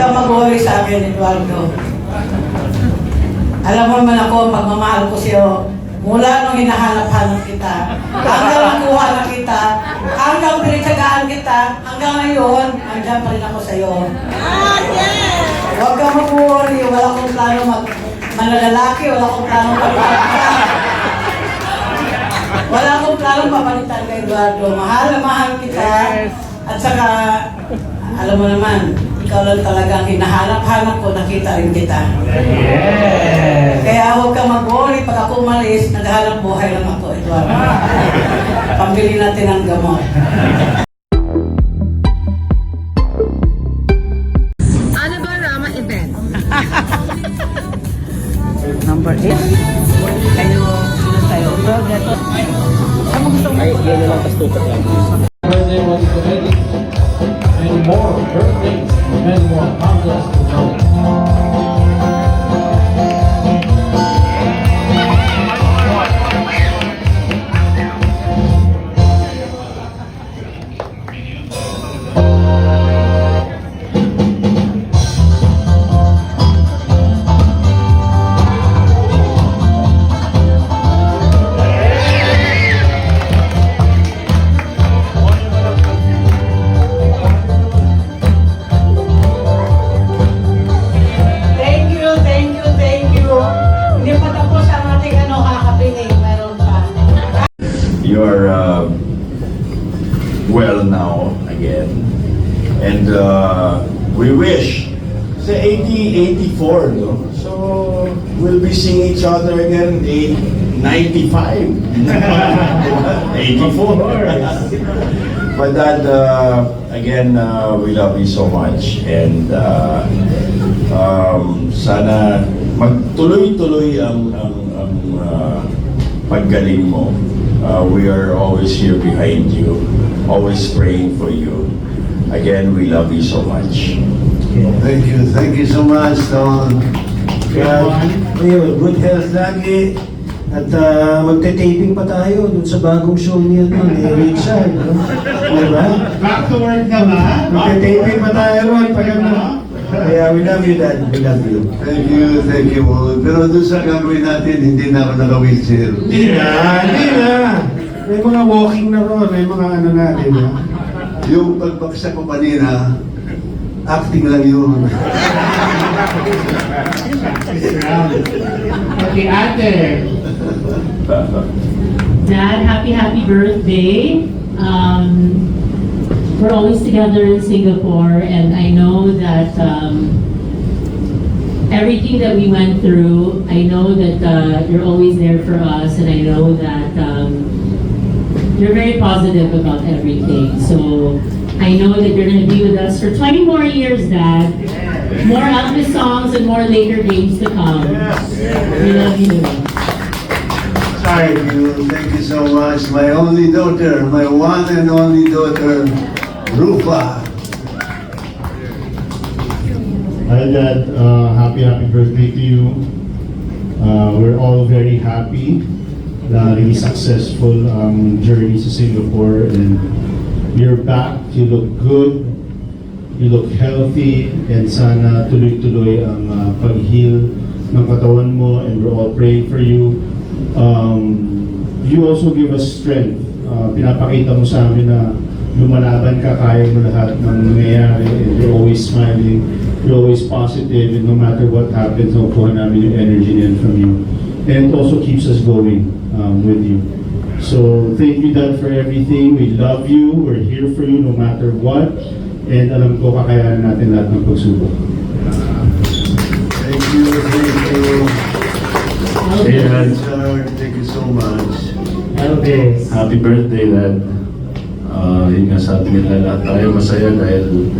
Mag-worry sa akin, Eduardo. Alam mo naman ako, pagmamahal ko sa'yo, mula nung hinahanap-hanap kita, hanggang nakuha na kita, hanggang pinagsagaan kita, hanggang ngayon, andyan pa rin ako sa'yo. Huwag kang mag-worry, wala akong plano manlalaki, wala akong plano pagpapalitan. Wala akong plano papalitan kay Eduardo. Mahal na mahal kita, at saka, alam mo naman, ikaw lang talaga ang hinahanap-hanap ko, nakita rin kita. Yes! Kaya huwag kang mag-worry, pag ako umalis, naghahanap buhay lang ako, Eduardo. Pambili natin ang gamot. Ano ba Rama event? Number 8. Kayo, sino tayo? Ano gusto mo? Ay, yan na lang, tas tutok lang. Birthday was committed and more birthdays and more contests to come. Thank you. Hindi pa tapos ang ating kakapiling. Meron pa. You are well now again, and we wish sa 84, no? So we'll be seeing each other again 95, 84. But that again, we love you so much, and sana magtuloy-tuloy ang paggaling mo. We are always here behind you, always praying for you. Again, we love you so much. Thank you so much, Don. Good health lagi. At magte-taping pa tayo dun sa bagong show niya doon, Richard. Diba? Back to work na ba? Magte-taping pa tayo ron pag ano. Kaya we love you, Dad. We love you. Thank you. Pero doon sa gagawin natin, hindi na ako naka-wheelchair. Hindi na. May mga walking na ron, may mga ano natin. Ha? Yung pagbaksak ko kanina, acting lang yun. Okay, ate. Dad, happy birthday. We're always together in Singapore, and I know that everything that we went through, I know that you're always there for us, and I know that you're very positive about everything. So I know that you're going to be with us for 20 more years, Dad. More Elvis songs and more later games to come. We love you. Thank you so much. My only daughter, my one and only daughter, Rufa. Hi Dad, happy birthday to you. We're all very happy na really successful journey sa Singapore, and you're back, you look good, you look healthy, and sana tuloy-tuloy ang pag-heal ng katawan mo, and we're all praying for you. You also give us strength. Pinapakita mo sa amin na lumalaban ka, kaya mo lahat ng nangyayari, and you're always smiling, you're always positive, and no matter what happens, nakukuha namin yung energy niyan from you. And it also keeps us going with you. So thank you, Dad, for everything. We love you, we're here for you no matter what, and alam ko kakayanan natin lahat ng pagsubok. Thank you. Hey, Dad. Thank you so much. Elvis. Happy birthday, Dad. Yun nga, sa ating lahat tayo masaya dahil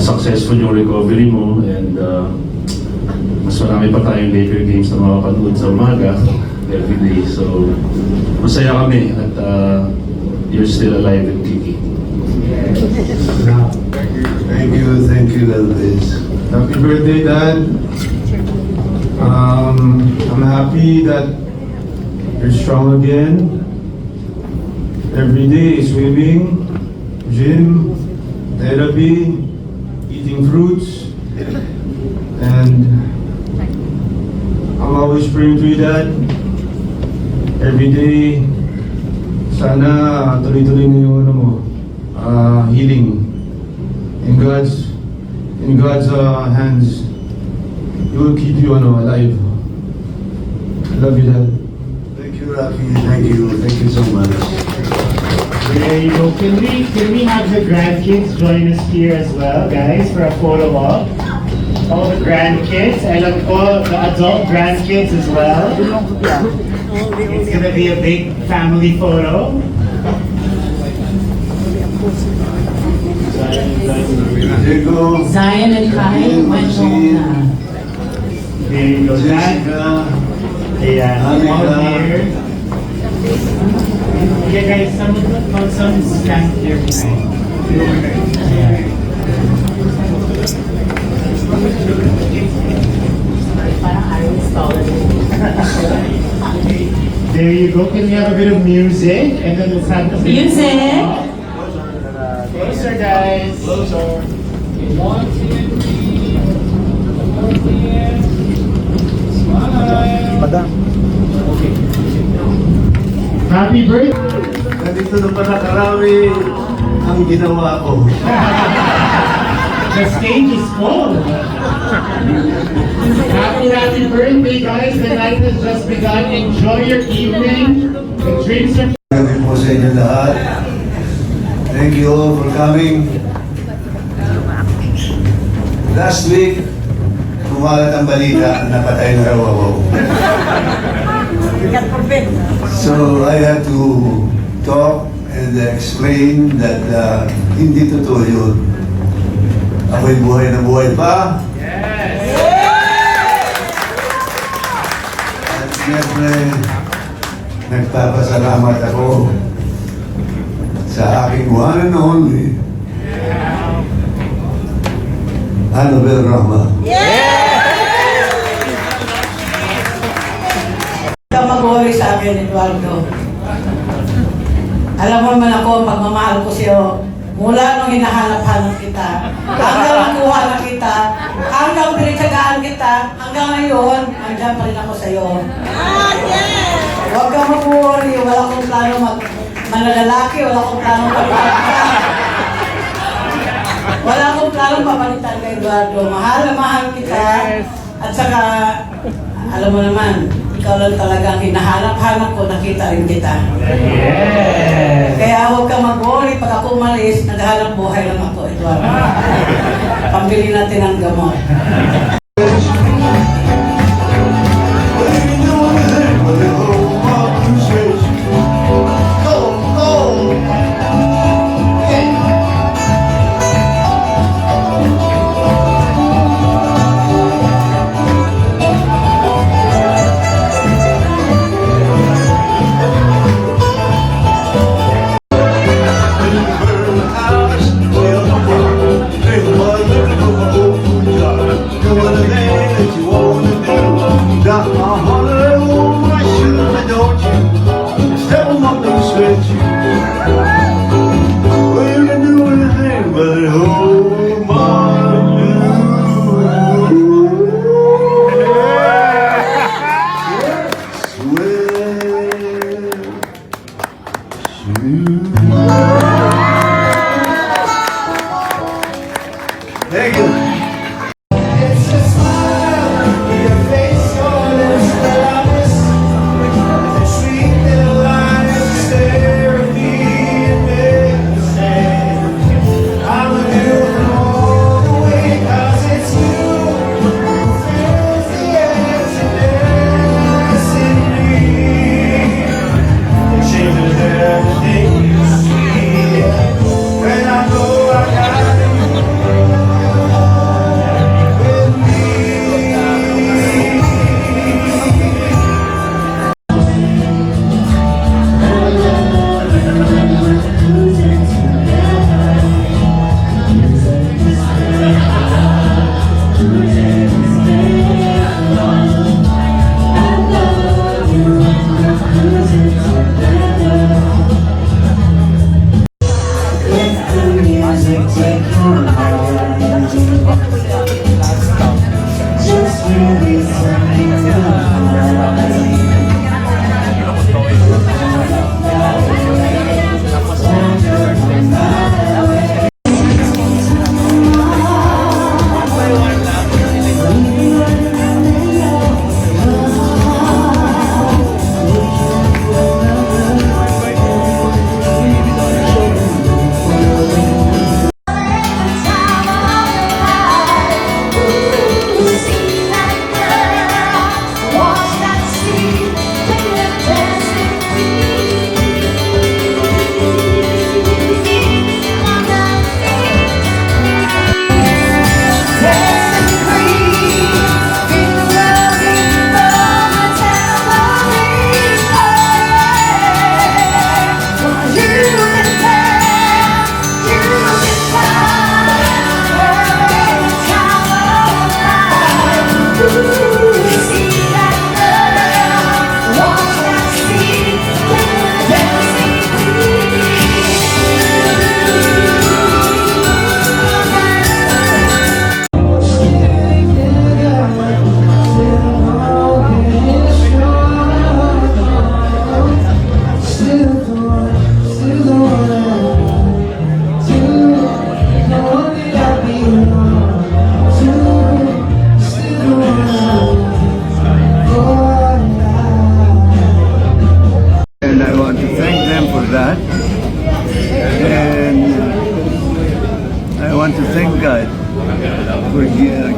successful yung recovery mo, and mas marami pa tayong later games na makapanood sa umaga every day. So masaya kami at you're still alive and kicking. Thank you, Elvis. Happy birthday, Dad. I'm happy that you're strong again. Every day, swimming, gym, therapy, eating fruits, And I'm always praying to you, Dad. Every day, sana tuloy-tuloy na yung ano mo, healing. In God's hands, He will keep you alive. I love you, Dad. Thank you, Rocky. Thank you so much. There you go. Can we have the grandkids join us here as well, guys, for a photo op? All the grandkids, I love all the adult grandkids as well. It's gonna be a big family photo. There you go. Zion and Kai went home na. There you go, Dad. Jessica. Yeah, all Anika. here. Okay, guys, some stand here behind. There you go. Can we have a bit of music? And then let's have the Music. Closer, guys. Closer. 1, 2, 3. Smile. Happy birthday. Ganito na pala karami ang ginawa ko. The stage is full. Happy birthday, guys. The night has just begun. Enjoy your evening. The drinks are... Gabi po sa inyo lahat. Thank you all for coming. Last week, kumalat ang balita na patay na raw ako. So I had to talk and explain that hindi totoo yun. Ako'y buhay na buhay pa. At siyempre, nagpapasalamat ako sa aking one and only Annabel Rama. Huwag kang mag-worry sa akin, Eduardo. Alam mo naman ako, pagmamahal ko sa'yo, mula nung hinahanap-hanap kita, hanggang nakuha na kita, hanggang pinagsagaan kita, hanggang ngayon, andyan pa rin ako sa'yo. Huwag kang mag-worry, wala akong plano manlalaki, wala akong plano magpapalitan. Wala akong plano papalitan kay Eduardo. Mahal na mahal kita. At saka, alam mo naman, ikaw lang talagang hinahanap-hanap ko, nakita rin kita. Kaya huwag kang mag-worry, pag ako umalis, naghahanap buhay lang ako, Eduardo. Pambili natin ang gamot. Go on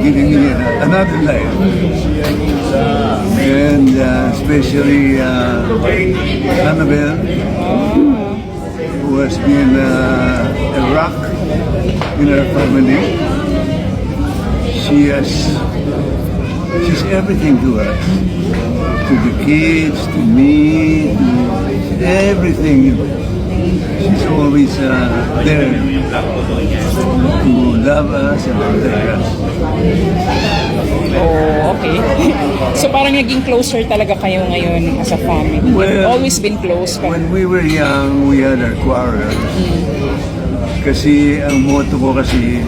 giving me another life. And especially Annabelle, who has been a rock in our family. She's everything to us, to the kids, to me, to everything. She's always there to love us and protect us. Oh, okay. So parang naging closer talaga kayo ngayon as a family. You've always been close. When we were young, we had our quarrels. Kasi ang motto ko kasi,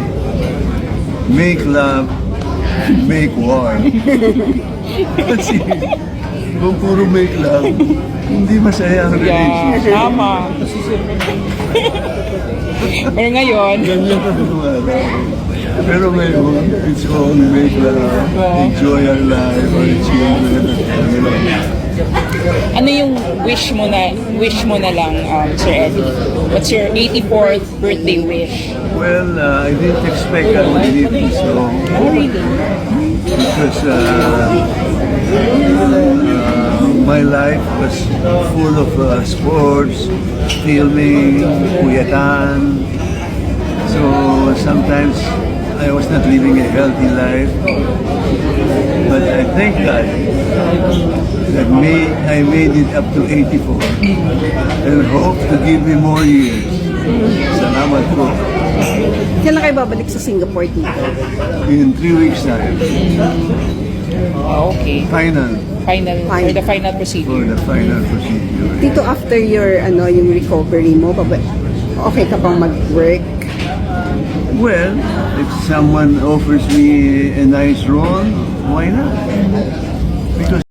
make love, make war. Kasi kung puro make love, hindi masaya ang Yeah, relationship. tama. Pero ngayon, Ganyan ka Pero ngayon, it's all make love, enjoy our life, our children, our family. ano yung wish mo na lang, Sir Eddie? What's your 84th birthday wish? Well, I didn't expect I would live this long. Oh, really? Because my life was full of sports, filming, kuyatan. So sometimes I was not living a healthy life. But I thank God that I made it up to 84 and hope to give me more years. Salamat po. Kailan kayo babalik sa Singapore dito? In 3 weeks time. Okay. Final. For the final For procedure. the final procedure. Dito after your yung recovery mo, okay ka pang mag-work? Well, if someone offers me a nice role, why not? Because